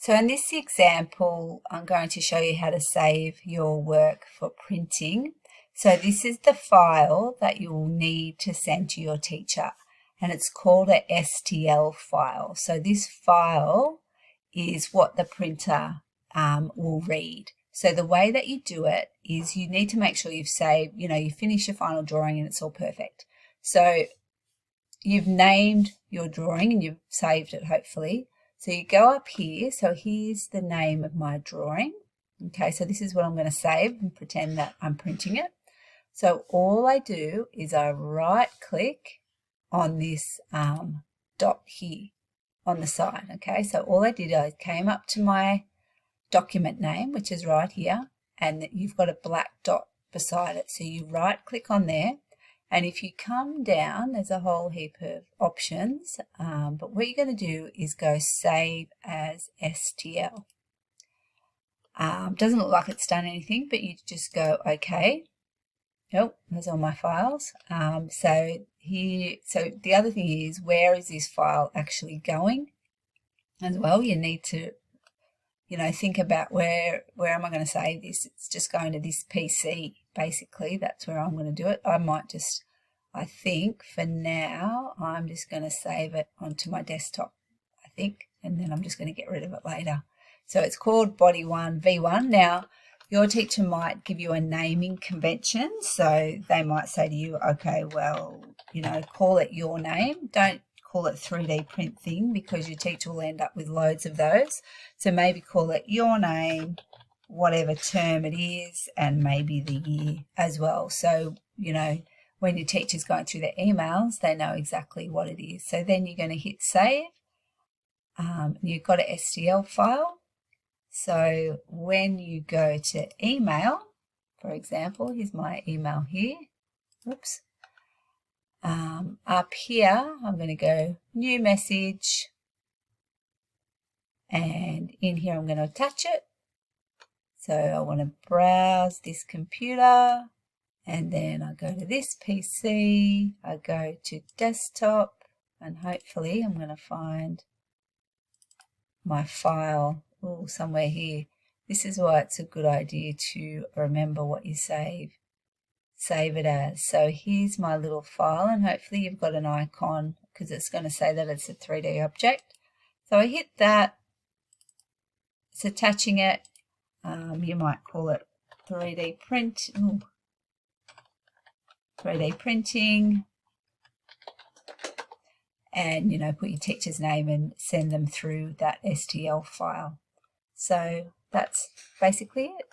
So in this example, I'm going to show you how to save your work for printing. So this is the file that you will need to send to your teacher, and it's called a STL file. So this file is what the printer will read. So the way that you do it is you need to make sure you've saved, you finish your final drawing and it's all perfect. So you've named your drawing and you've saved it, hopefully. So you go up here. So here's the name of my drawing. Okay, so this is what I'm going to save and pretend that I'm printing it. So all I do is I right click on this dot here on the side. Okay, so all I did, I came up to my document name, which is right here, and you've got a black dot beside it. So you right click on there. And if you come down, there's a whole heap of options, but what you're going to do is go Save as STL. Doesn't look like it's done anything, but you just go OK. Nope, there's all my files. So the other thing is, where is this file actually going? As well, you need to, think about where am I going to save this? It's just going to this PC, basically. That's where I'm going to do it. I think for now, I'm just going to save it onto my desktop, and then I'm just going to get rid of it later. So it's called Body 1 V1. Now, your teacher might give you a naming convention. So they might say to you, okay, well, call it your name. Don't call it 3D print thing, because your teacher will end up with loads of those. So maybe call it your name, whatever term it is, and maybe the year as well. So, when your teacher's going through their emails, they know exactly what it is. So then you're going to hit save. You've got an STL file. So when you go to email, for example, here's my email here. Oops. Up here, I'm going to go new message. And in here, I'm going to attach it. So I want to browse this computer. And then I go to this PC, I go to desktop, and hopefully I'm going to find my file somewhere here. This is why it's a good idea to remember what you save it as. So here's my little file, and hopefully you've got an icon, because it's going to say that it's a 3D object. So I hit that, it's attaching it. You might call it 3D print. 3D printing, and put your teacher's name and send them through that STL file. So that's basically it.